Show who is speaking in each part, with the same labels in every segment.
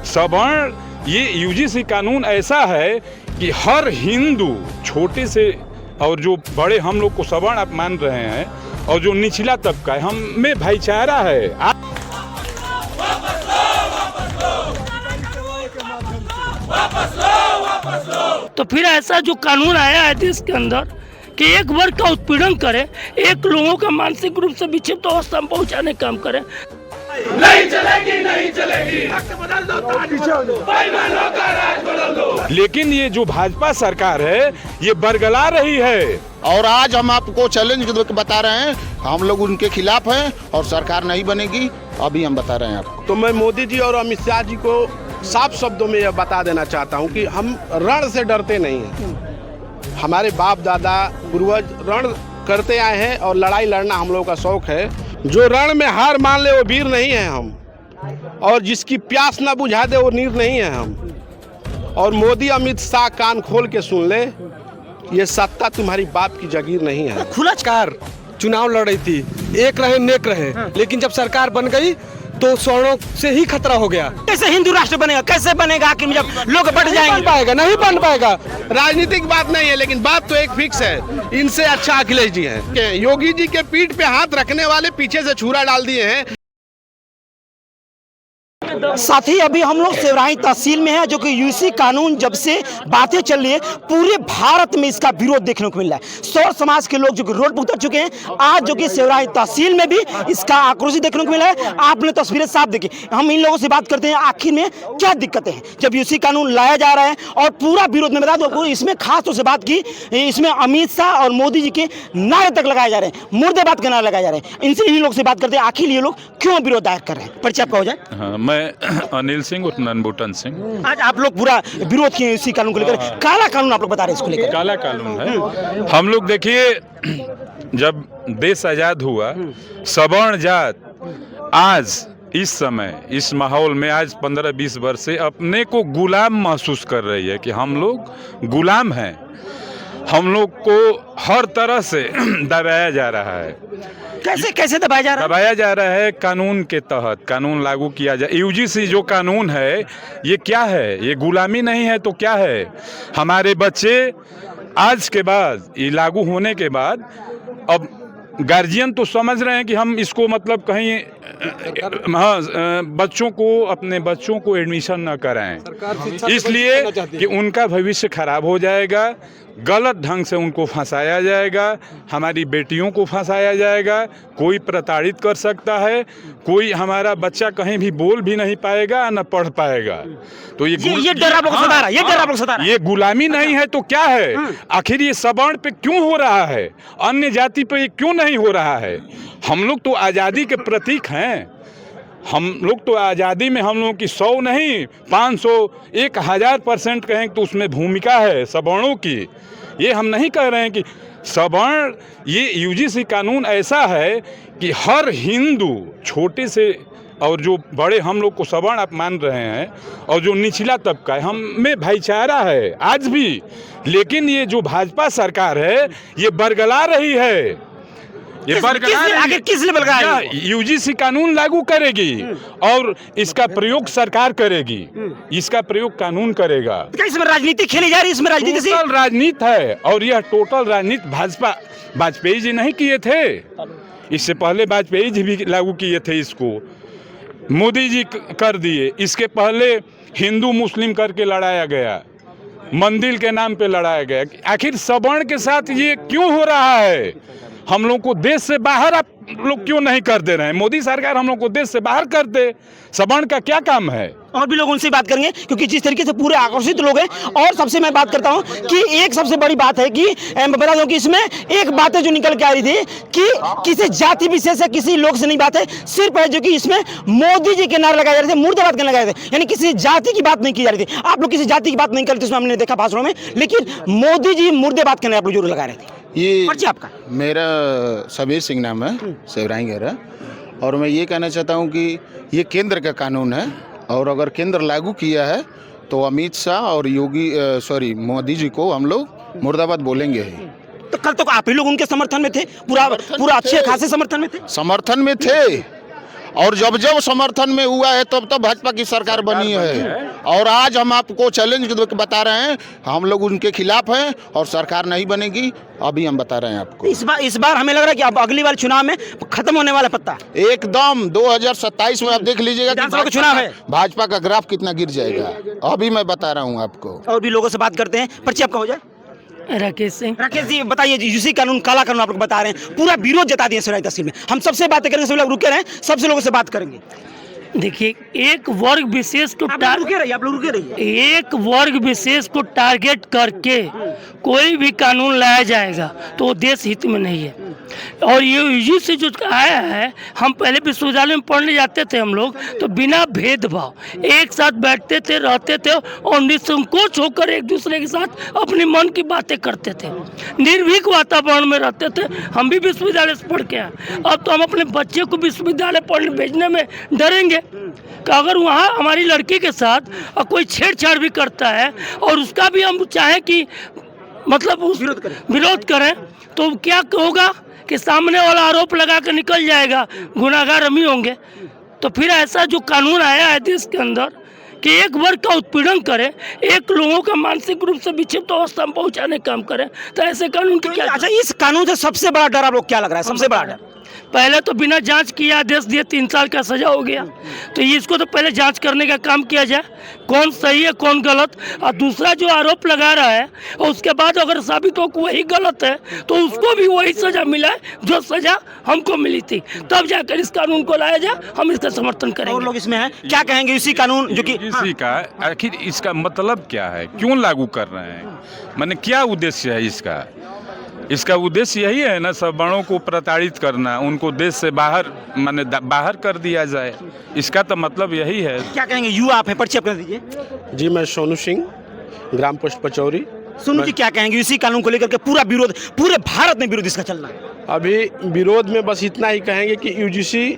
Speaker 1: सवर्ण, ये यूजीसी कानून ऐसा है कि हर हिंदू, छोटे से और जो बड़े, हम लोग को सवर्ण आप मान रहे हैं, और जो निचला तबका है, हम में भाईचारा है।
Speaker 2: तो फिर ऐसा जो कानून आया है देश के अंदर कि एक वर्ग का उत्पीड़न करे, एक लोगों का मानसिक रूप से विक्षिप्त अवस्था में पहुंचाने का काम करे।
Speaker 3: नहीं चलेगी, नहीं चलेगी, हक बदल दो, ताज बदल दो, बेईमानों का राज बदल दो।
Speaker 1: लेकिन ये जो भाजपा सरकार है ये बरगला रही है।
Speaker 4: और आज हम आपको चैलेंज करके बता रहे हैं, हम लोग उनके खिलाफ हैं और सरकार नहीं बनेगी, अभी हम बता रहे हैं आपको।
Speaker 5: तो मैं मोदी जी और अमित शाह जी को साफ शब्दों में यह बता देना चाहता हूं कि हम रण से डरते नहीं हैं। हमारे बाप दादा पूर्वज रण करते आए हैं और लड़ाई लड़ना हम लोगों का शौक है। जो रण में हार मान ले वो वीर नहीं है हम, और जिसकी प्यास ना बुझा दे वो नीर नहीं है हम। और मोदी अमित शाह कान खोल के सुन ले, ये सत्ता तुम्हारी बाप की जागीर नहीं है।
Speaker 6: खुला कार चुनाव लड़ रही थी, एक रहे नेक रहे, लेकिन जब सरकार बन गई तो स्वर्णों से ही खतरा हो गया।
Speaker 2: कैसे हिंदू राष्ट्र बनेगा, कैसे बनेगा आखिर जब लोग बढ़ जाएंगे?
Speaker 6: पाएगा नहीं बन पाएगा।
Speaker 5: राजनीतिक बात नहीं है, लेकिन बात तो एक फिक्स है, इनसे अच्छा अखिलेश जी हैं। योगी जी के पीठ पे हाथ रखने वाले पीछे से छुरा डाल दिए हैं।
Speaker 2: साथ ही अभी हम लोग सेवराही तहसील में है, जो कि यूसी कानून जब से बातें चल रही है, पूरे भारत में इसका विरोध देखने को मिल रहा है। सौर समाज के लोग जो कि रोड पर उतर चुके हैं, आज जो कि सेवराही तहसील में भी इसका आक्रोश देखने को मिला है। आपने तस्वीरें साफ देखी। हम इन लोगों से बात करते हैं आखिर में क्या दिक्कतें हैं जब यूसी कानून लाया जा रहा है, और पूरा विरोध में बता दो, इसमें खास तौर से बात की, इसमें अमित शाह और मोदी जी के नारे तक लगाए जा रहे हैं, मुर्दाबाद के नारे लगाए जा रहे हैं। इनसे इन लोग से बात करते हैं आखिर ये लोग क्यों विरोध दायर कर रहे हैं। परिचय आपका हो जाए।
Speaker 1: हाँ, मैं अनिल सिंह उर्फ ननबूटन सिंह।
Speaker 2: आज आप लोग पूरा विरोध किए इसी कानून को लेकर। काला कानून आप लोग बता रहे हैं इसको लेकर।
Speaker 1: काला कानून है। हम लोग देखिए, जब देश आजाद हुआ, सवर्ण जात आज इस समय, इस माहौल में आज 15-20 वर्ष से अपने को गुलाम महसूस कर रही है कि हम लोग गुलाम हैं। हम लोग को हर तरह से दबाया जा रहा है।
Speaker 2: कैसे दबाया जा रहा है?
Speaker 1: दबाया जा रहा है कानून के तहत। कानून लागू किया जाए। यूजीसी जो कानून है ये क्या है? ये गुलामी नहीं है तो क्या है? हमारे बच्चे आज के बाद, ये लागू होने के बाद, अब गार्जियन तो समझ रहे हैं कि हम इसको मतलब कहीं बच्चों को, अपने बच्चों को एडमिशन न कराएं, इसलिए कि उनका भविष्य खराब हो जाएगा, गलत ढंग से उनको फंसाया जाएगा, हमारी बेटियों को फंसाया जाएगा, कोई प्रताड़ित कर सकता है, कोई हमारा बच्चा कहीं भी बोल भी नहीं पाएगा, न पढ़ पाएगा। तो ये
Speaker 2: डर आप लोग को सता रहा है, ये डर आप लोग सता रहा है।
Speaker 1: ये गुलामी नहीं है तो क्या है? आखिर ये सवर्ण पे क्यों हो रहा है? अन्य जाति पे ये क्यों नहीं हो रहा है? हम लोग तो आज़ादी के प्रतीक हैं। हम लोग तो आज़ादी में, हम लोगों की 100 नहीं 500 1000% कहें तो उसमें भूमिका है सवर्णों की। ये हम नहीं कह रहे हैं कि सवर्ण, ये यूजीसी कानून ऐसा है कि हर हिंदू, छोटे से और जो बड़े, हम लोग को सवर्ण आप मान रहे हैं, और जो निचला तबका है, हम में भाईचारा है आज भी। लेकिन ये जो भाजपा सरकार है ये बरगला रही है। ये
Speaker 2: किस लेवल का है?
Speaker 1: यूजीसी कानून लागू करेगी और इसका प्रयोग सरकार करेगी, इसका प्रयोग कानून करेगा।
Speaker 2: क्या इसमें राजनीति खेली जा रही है? इसमें राजनीति
Speaker 1: टोटल राजनीति है, और यह टोटल राजनीति भाजपा, वाजपेयी जी नहीं किए थे, इससे पहले वाजपेयी जी भी लागू किए थे, इसको मोदी जी कर दिए। इसके पहले हिंदू मुस्लिम करके लड़ाया गया, मंदिर के नाम पे लड़ाया गया। आखिर सवर्ण के साथ ये क्यों हो रहा है? हम लोग को देश से बाहर आप लोग क्यों नहीं कर दे रहे हैं? मोदी सरकार हम लोग को देश से बाहर कर दे। सवर्ण का क्या काम है?
Speaker 2: और भी लोग उनसे बात करेंगे, क्योंकि जिस तरीके से पूरे आकर्षित लोग हैं। और सबसे मैं बात करता हूं कि एक सबसे बड़ी बात है कि बता दूं कि इसमें एक बात है जो निकल के आ रही थी कि किसी जाति विशेष है, किसी लोग से नहीं बात है, सिर्फ है जो कि इसमें मोदी जी के नारे लगाए जा रहे थे, मुर्दाबाद के लगाए थे, यानी किसी जाति की बात नहीं की जा रही थी। आप लोग किसी जाति की बात नहीं करते, उसमें हमने देखा भाषणों में, लेकिन मोदी जी मुर्दाबाद के नारे आप लोग जरूर लगा रहे थे।
Speaker 4: ये
Speaker 2: आपका?
Speaker 4: मेरा सबीर सिंह नाम है, सेवराही गहरा, और मैं ये कहना चाहता हूँ कि ये केंद्र का कानून है, और अगर केंद्र लागू किया है तो अमित शाह और मोदी जी को हम लोग मुर्दाबाद बोलेंगे ही।
Speaker 2: तो कल तक आप ही लोग उनके समर्थन में थे, पूरा अच्छे खासे समर्थन में थे।
Speaker 4: समर्थन में थे, और जब जब समर्थन में हुआ है तब तब भाजपा की सरकार बनी है। और आज हम आपको चैलेंज बता रहे हैं, हम लोग उनके खिलाफ हैं और सरकार नहीं बनेगी, अभी हम बता रहे हैं आपको।
Speaker 2: इस बार हमें लग रहा है कि अब अगली बार चुनाव में खत्म होने वाला पत्ता
Speaker 4: एकदम 2027 में आप देख लीजिएगा कि
Speaker 2: विधानसभा का चुनाव है,
Speaker 4: भाजपा का ग्राफ कितना गिर जाएगा, अभी मैं बता रहा हूँ आपको।
Speaker 2: और भी लोगों से बात करते हैं। पर्ची आपका हो जाए।
Speaker 7: राकेश सिंह।
Speaker 2: राकेश जी बताइए जी, यूसी कानून काला कानून आप लोग बता रहे हैं, पूरा विरोध जता दिए सिवराई तहसील में। हम सबसे बातें करेंगे, सभी लोग रुके रहे, सबसे लोगों से बात करेंगे।
Speaker 7: देखिए, एक वर्ग विशेष को
Speaker 2: आप लोग रुके रहिए।
Speaker 7: एक वर्ग विशेष को टारगेट करके कोई भी कानून लाया जाएगा तो वो देश हित में नहीं है। और ये यूजी से जो आया है, हम पहले विश्वविद्यालय में पढ़ने जाते थे हम लोग, तो बिना भेदभाव एक साथ बैठते थे, रहते थे और निसंकोच होकर एक दूसरे के साथ अपने मन की बातें करते थे, निर्भीक वातावरण में रहते थे। हम भी विश्वविद्यालय से पढ़ के आए, अब तो हम अपने बच्चे को विश्वविद्यालय पढ़ने भेजने में डरेंगे कि अगर वहाँ हमारी लड़की के साथ कोई छेड़छाड़ भी करता है और उसका भी हम चाहें कि मतलब उस विरोध करें, तो क्या होगा कि सामने वाला आरोप लगा कर निकल जाएगा, गुनाहगार हम ही होंगे। तो फिर ऐसा जो कानून आया है देश के अंदर कि एक वर्ग का उत्पीड़न करे, एक लोगों का मानसिक रूप से विक्षिप्त अवस्था में पहुंचाने का काम करे, तो ऐसे कानून की क्या?
Speaker 2: अच्छा, इस कानून से सबसे बड़ा डर आप लोग क्या लग रहा है? सबसे बड़ा डर
Speaker 7: पहले तो बिना जांच किए आदेश दिए 3 साल का सजा हो गया, तो ये इसको तो पहले जांच करने का काम किया जाए, कौन सही है कौन गलत। और दूसरा जो आरोप लगा रहा है, और उसके बाद अगर साबित हो कि वही गलत है तो उसको भी वही सजा मिला है जो सजा हमको मिली थी, तब जाकर इस कानून को लाया जाए। हम इसका समर्थन करेंगे।
Speaker 2: और लोग इसमें हैं, क्या कहेंगे इसी कानून जो कि
Speaker 1: इसी का आखिर इसका मतलब क्या है, क्यों लागू कर रहे हैं, माने क्या उद्देश्य है इसका? इसका उद्देश्य यही है ना, सवर्णों को प्रताड़ित करना, उनको देश से बाहर माने बाहर कर दिया जाए, इसका तो मतलब यही है।
Speaker 2: क्या कहेंगे? युवा आप हैं, परिचय कर दीजिए।
Speaker 5: जी, मैं सोनू सिंह, ग्राम पोस्ट पचौरी।
Speaker 2: सुनो जी, क्या कहेंगे इसी कानून को लेकर के? पूरा विरोध, पूरे भारत में विरोध इसका चल रहा है।
Speaker 5: अभी विरोध में बस इतना ही कहेंगे कि यूजीसी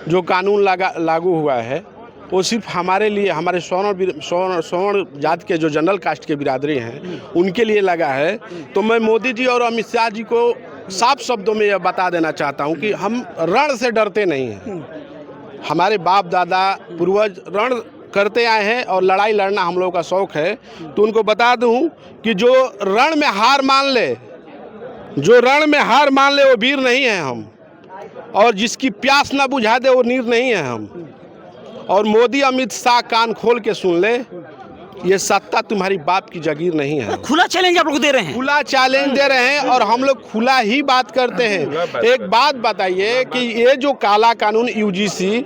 Speaker 5: जो कानून लागू हुआ है वो सिर्फ हमारे लिए, हमारे स्वर्ण जाति के जो जनरल कास्ट के बिरादरी हैं उनके लिए लगा है। तो मैं मोदी जी और अमित शाह जी को साफ शब्दों में यह बता देना चाहता हूं कि हम रण से डरते नहीं हैं। हमारे बाप दादा पूर्वज रण करते आए हैं और लड़ाई लड़ना हम लोगों का शौक़ है। तो उनको बता दूं कि जो रण में हार मान ले वो वीर नहीं है हम, और जिसकी प्यास न बुझा दे वो नीर नहीं है हम। और मोदी अमित शाह कान खोल के सुन ले, ये सत्ता तुम्हारी बाप की जागीर नहीं है।
Speaker 2: खुला चैलेंज आप लोग दे रहे हैं।
Speaker 5: खुला चैलेंज दे रहे हैं और हम लोग खुला ही बात करते हैं। एक बात बताइए कि ये जो काला कानून यूजीसी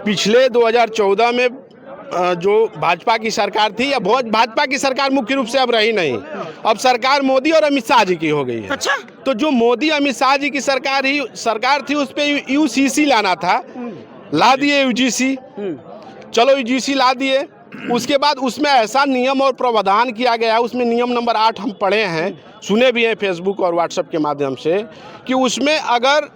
Speaker 5: पिछले 2014 में जो भाजपा की सरकार थी, या भाजपा की सरकार मुख्य रूप से अब रही नहीं, अब सरकार मोदी और अमित शाह जी की हो गई है।
Speaker 2: अच्छा,
Speaker 5: तो जो मोदी अमित शाह जी की सरकार थी उस पर यूसीसी लाना था, ला दिए यूजीसी। चलो यूजीसी ला दिए, उसके बाद उसमें ऐसा नियम और प्रावधान किया गया है, उसमें नियम नंबर 8 हम पढ़े हैं, सुने भी हैं फेसबुक और व्हाट्सएप के माध्यम से, कि उसमें अगर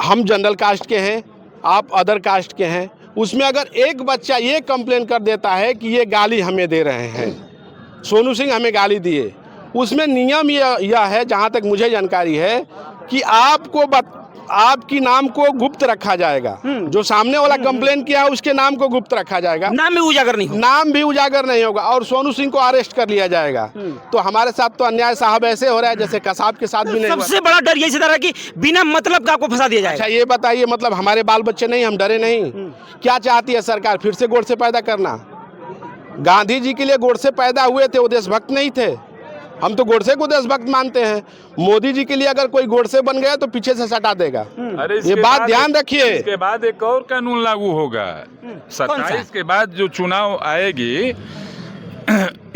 Speaker 5: हम जनरल कास्ट के हैं, आप अदर कास्ट के हैं, उसमें अगर एक बच्चा ये कंप्लेन कर देता है कि ये गाली हमें दे रहे हैं, सोनू सिंह हमें गाली दिए, उसमें नियम यह है, जहाँ तक मुझे जानकारी है, कि आपकी नाम को गुप्त रखा जाएगा। जो सामने वाला कंप्लेन किया है उसके नाम को गुप्त रखा जाएगा,
Speaker 2: नाम भी उजागर नहीं होगा और सोनू सिंह को अरेस्ट कर लिया जाएगा। तो हमारे साथ तो अन्याय साहब ऐसे हो रहा है जैसे कसाब के साथ भी नहीं। सबसे बड़ा डर यही था कि बिना मतलब का आपको फंसा दिया जाएगा।
Speaker 5: अच्छा, ये बताइए, मतलब हमारे बाल बच्चे नहीं, हम डरे नहीं? क्या चाहती है सरकार? फिर से गोडसे पैदा करना? गांधी जी के लिए गोडसे पैदा हुए थे, वो देशभक्त नहीं थे? हम तो गोडसे को देशभक्त मानते हैं। मोदी जी के लिए अगर कोई गोडसे बन गया तो पीछे से सटा देगा। ये बात ध्यान रखिए।
Speaker 1: इसके बाद एक और कानून लागू होगा 27 के बाद जो चुनाव आएगी,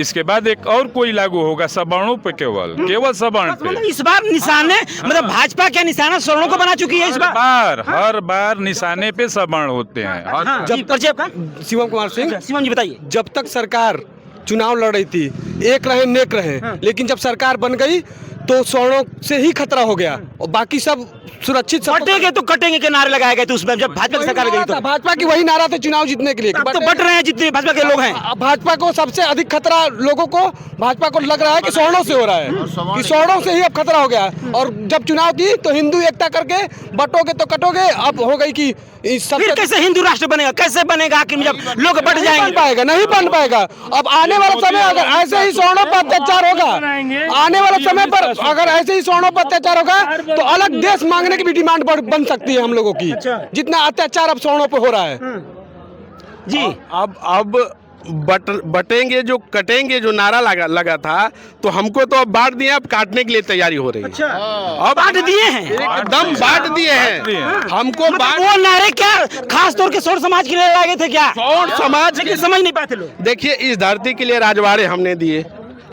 Speaker 1: इसके बाद एक और कोई लागू होगा सवर्णों पे, केवल सवर्ण पे।
Speaker 2: इस बार निशाने मतलब भाजपा क्या निशाना सवर्णों को बना चुकी है इस बार।
Speaker 1: हर बार निशाने पे सवर्ण होते हैं।
Speaker 6: शिवम कुमार सिंह।
Speaker 2: शिवम जी बताइए।
Speaker 6: जब तक सरकार चुनाव लड़ रही थी, एक रहे नेक रहे, लेकिन जब सरकार बन गई तो स्वर्णों से ही खतरा हो गया और बाकी सब सुरक्षित।
Speaker 2: कटेंगे तो कटेंगे के नारे लगाए गए थे उसमें, जब भाजपा की सरकार गई तो
Speaker 6: भाजपा की वही नारा थे चुनाव जीतने के लिए।
Speaker 2: अब तो बट रहे हैं जितने भाजपा के लोग हैं।
Speaker 6: भाजपा को सबसे अधिक खतरा लोगों को, भाजपा को लग रहा है कि स्वर्णों से हो रहा है, कि स्वर्णों से ही अब खतरा हो गया। और जब चुनाव थी तो हिंदू एकता करके बटोगे तो कटोगे, अब हो गई कि इस सब
Speaker 2: फिर कैसे हिंदू राष्ट्र बनेगा, कैसे बनेगा आखिर में जब लोग बढ़
Speaker 6: नहीं
Speaker 2: जाएंगे?
Speaker 6: बन पाएगा, नहीं बन पाएगा। अब आने वाला समय अगर ऐसे ही सवर्णों पर अत्याचार होगा, आने वाले समय पर अगर ऐसे ही सवर्णों पर अत्याचार होगा तो अलग देश मांगने की भी डिमांड बन सकती है हम लोगों की, जितना अत्याचार अब सवर्णों पर हो रहा है।
Speaker 2: जी
Speaker 5: अब बटेंगे जो कटेंगे जो नारा लगा था, तो हमको तो अब बांट दिए, अब काटने के लिए तैयारी हो रही है।
Speaker 2: अब बांट दिए हैं,
Speaker 5: एकदम बांट दिए हैं हमको।
Speaker 2: मतलब वो नारे क्या खास तौर के सौर समाज के लिए लगाए गए थे क्या?
Speaker 5: सौर समाज
Speaker 2: लेकिन समझ नहीं पाते लोग।
Speaker 5: देखिए, इस धरती के लिए राजवाड़े हमने दिए,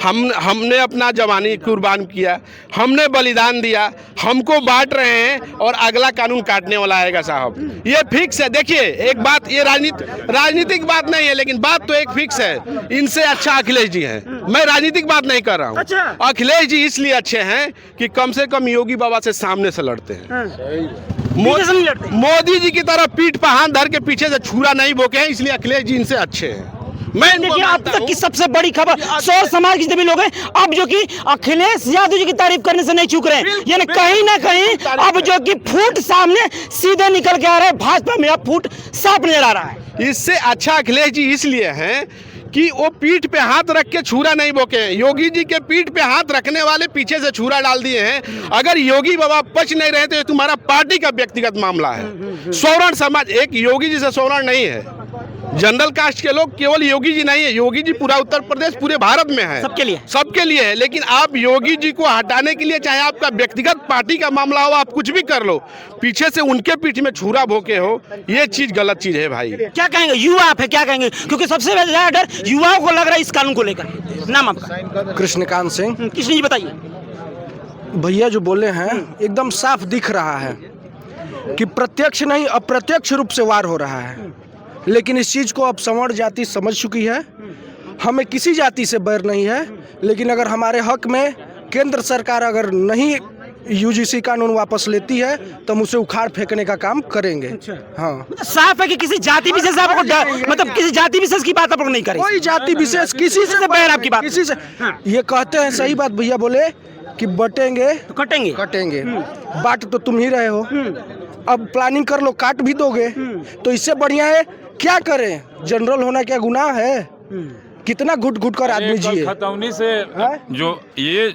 Speaker 5: हमने अपना जवानी कुर्बान किया, हमने बलिदान दिया, हमको बांट रहे हैं और अगला कानून काटने वाला आएगा साहब, ये फिक्स है। देखिए एक बात, ये राजनीतिक बात नहीं है, लेकिन बात तो एक फिक्स है, इनसे अच्छा अखिलेश जी हैं। मैं राजनीतिक बात नहीं कर रहा हूँ।
Speaker 2: अच्छा।
Speaker 5: अखिलेश जी इसलिए अच्छे हैं कि कम से कम योगी बाबा से सामने से लड़ते हैं।
Speaker 2: पीछे से नहीं लड़ते।
Speaker 5: मोदी जी की तरह पीठ पर हाथ धर के पीछे से छुरा नहीं बोके हैं, इसलिए अखिलेश जी इनसे अच्छे हैं। मैं इनको
Speaker 2: देखिए अब
Speaker 5: मानता
Speaker 2: तक
Speaker 5: हूं।
Speaker 2: की सबसे बड़ी खबर, सौर समाज के जितने भी लोग हैं अब जो कि अखिलेश यादव जी की तारीफ करने से नहीं चूक रहे हैं, यानी कहीं ना कहीं अब जो कि फूट सामने सीधे निकल के आ रहा है, भाजपा में अब फूट साफ नजर आ रहा है।
Speaker 5: इससे अच्छा अखिलेश जी इसलिए हैं कि वो पीठ पे हाथ रख के छुरा नहीं बोके हैं। योगी जी के पीठ पे हाथ रखने वाले पीछे से छुरा डाल दिए हैं। अगर योगी बाबा बच नहीं रहे तो ये तुम्हारा पार्टी का व्यक्तिगत मामला है। सवर्ण समाज एक योगी जी से सवर्ण नहीं है। जनरल कास्ट के लोग केवल योगी जी नहीं है, योगी जी पूरा उत्तर प्रदेश पूरे भारत में है, सबके लिए है। लेकिन आप योगी जी को हटाने के लिए चाहे आपका व्यक्तिगत पार्टी का मामला हो, आप कुछ भी कर लो, पीछे से उनके पीठ में छुरा भोके हो, ये चीज गलत चीज है भाई।
Speaker 2: क्या कहेंगे युवा आप है, क्या कहेंगे? क्योंकि सबसे ज्यादा डर युवाओं को लग रहा है इस कानून को लेकर। नाम आपका?
Speaker 6: कृष्णकांत सिंह।
Speaker 2: कृष्ण जी बताइए।
Speaker 6: भैया जो बोले हैं एकदम साफ दिख रहा है कि प्रत्यक्ष नहीं अप्रत्यक्ष रूप से वार हो रहा है। लेकिन इस चीज़ को अब सवर्ण जाति समझ चुकी है। हमें किसी जाति से बैर नहीं है, लेकिन अगर हमारे हक में केंद्र सरकार अगर नहीं यूजीसी कानून वापस लेती है तो हम उसे उखाड़ फेंकने का काम करेंगे। हाँ,
Speaker 2: मतलब साफ है कि किसी जाति विशेष आपको मतलब किसी जाति विशेष की बात आप लोग नहीं करें।
Speaker 6: कोई जाति विशेष किसी से
Speaker 2: बैर आपकी बात
Speaker 6: किसी से ये कहते हैं, सही बात भैया बोले कि बटेंगे
Speaker 2: तो कटेंगे।
Speaker 6: कटेंगे, बांट तो तुम ही रहे हो, अब प्लानिंग कर लो, काट भी दोगे तो इससे बढ़िया है क्या करें? जनरल होना क्या गुनाह है? कितना घुट घुट कर आदमी जिए।
Speaker 1: खतौनी से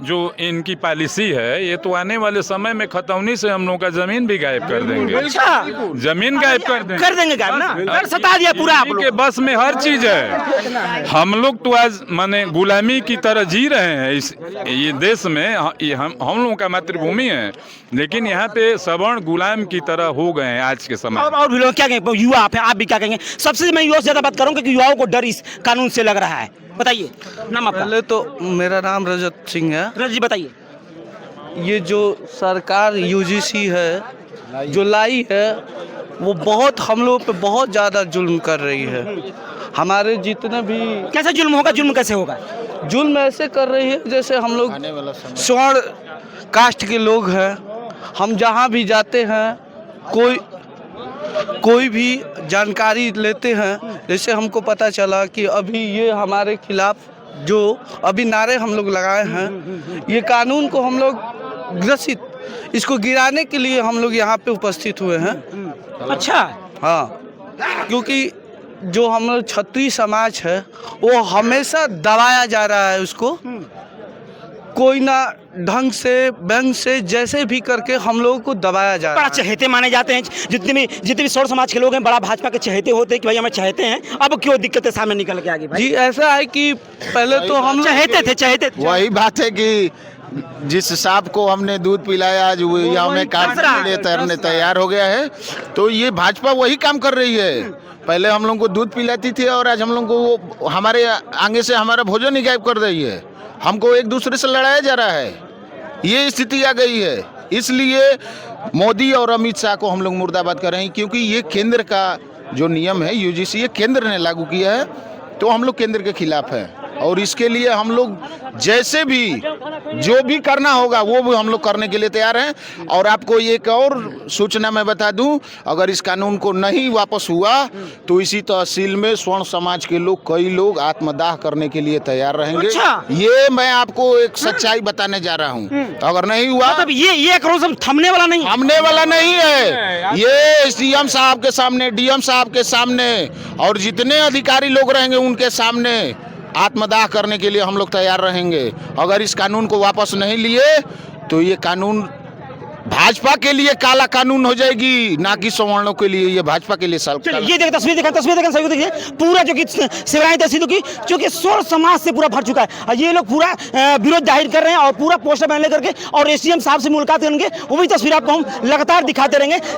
Speaker 1: जो इनकी पॉलिसी है, ये तो आने वाले समय में खतौनी से हम लोगों का जमीन भी गायब कर देंगे।
Speaker 2: अच्छा,
Speaker 1: जमीन गायब कर देंगे
Speaker 2: गायब ना, डर सता दिया पूरा आप लोग
Speaker 1: के बस में हर चीज है। हम लोग तो आज माने गुलामी की तरह जी रहे हैं इस ये देश में। हम लोगों का मातृभूमि है, लेकिन यहाँ पे सवर्ण गुलाम की तरह हो गए हैं आज के समय।
Speaker 2: और भी लोग क्या कहेंगे? युवा आप हैं, आप भी क्या कहेंगे? सबसे मैं युवाओं से ज्यादा बात करूंगा कि युवाओं को डर इस कानून से लग रहा है। बताइए नाम आपका?
Speaker 8: पहले तो मेरा नाम रजत सिंह है।
Speaker 2: रजत जी बताइए।
Speaker 8: ये जो सरकार यूजीसी है जो लाई है, वो बहुत हम लोगों पे बहुत ज़्यादा जुल्म कर रही है। हमारे जितने भी
Speaker 2: कैसे जुल्म होगा? जुल्म कैसे होगा?
Speaker 8: जुल्म ऐसे कर रही है जैसे हम लोग स्वर्ण कास्ट के लोग हैं, हम जहाँ भी जाते हैं कोई भी जानकारी लेते हैं, जैसे हमको पता चला कि अभी ये हमारे खिलाफ जो अभी नारे हम लोग लगाए हैं, ये कानून को हम लोग ग्रसित, इसको गिराने के लिए हम लोग यहाँ पे उपस्थित हुए हैं।
Speaker 2: अच्छा।
Speaker 8: हाँ, क्योंकि जो हम लोग क्षत्रिय समाज है वो हमेशा दबाया जा रहा है, उसको कोई ना ढंग से व्यंग से जैसे भी करके हम लोगों को दबाया जा रहा
Speaker 2: बड़ा
Speaker 8: है।
Speaker 2: चहेते माने जाते हैं, जितने भी सौर समाज के लोग हैं बड़ा भाजपा के चहेते होते हैं कि भाई हमें चाहते हैं। अब क्यों दिक्कतें सामने निकल के आ गई भाई?
Speaker 8: जी ऐसा है कि पहले तो हम
Speaker 2: चहेते थे।
Speaker 4: वही बात है कि जिस सांप को हमने दूध पिलाया आज वो हमें काटने के लिए तैरने तैयार हो गया है। तो ये भाजपा वही काम कर रही है। पहले हम लोग को दूध पिलाती थी और आज हम लोग को हमारे आगे से हमारा भोजन ही गायब कर रही है। हमको एक दूसरे से लड़ाया जा रहा है, ये स्थिति आ गई है। इसलिए मोदी और अमित शाह को हम लोग मुर्दाबाद कर रहे हैं, क्योंकि ये केंद्र का जो नियम है यूजीसी, ये केंद्र ने लागू किया है, तो हम लोग केंद्र के खिलाफ हैं। और इसके लिए हम लोग जैसे भी जो भी करना होगा वो भी हम लोग करने के लिए तैयार हैं। और आपको एक और सूचना मैं बता दूं, अगर इस कानून को नहीं वापस हुआ तो इसी तहसील में स्वर्ण समाज के लोग कई लोग आत्मदाह करने के लिए तैयार रहेंगे।
Speaker 2: अच्छा।
Speaker 4: ये मैं आपको एक सच्चाई बताने जा रहा हूँ। अगर नहीं हुआ
Speaker 2: मतलब ये करो सब थमने वाला नहीं,
Speaker 4: हमने वाला नहीं है। ये सीएम साहब के सामने, डीएम साहब के सामने और जितने अधिकारी लोग रहेंगे उनके सामने आत्मदाह करने के लिए हम लोग तैयार रहेंगे। अगर इस कानून को वापस नहीं लिए तो ये कानून भाजपा के लिए काला कानून हो जाएगी, ना कि सवर्णों के लिए। ये भाजपा के लिए साल।
Speaker 2: चलिए ये देखिए तस्वीर देखें सही देखिए, पूरा जो कि सेवराई तहसील की जो कि स्वर्ण समाज से पूरा भर चुका है और ये लोग पूरा विरोध जाहिर कर रहे हैं और पूरा पोस्टर बैन लेकर के और एसडीएम साहब से मुलाकात करेंगे। वो भी तस्वीर आपको हम लगातार दिखाते रहेंगे।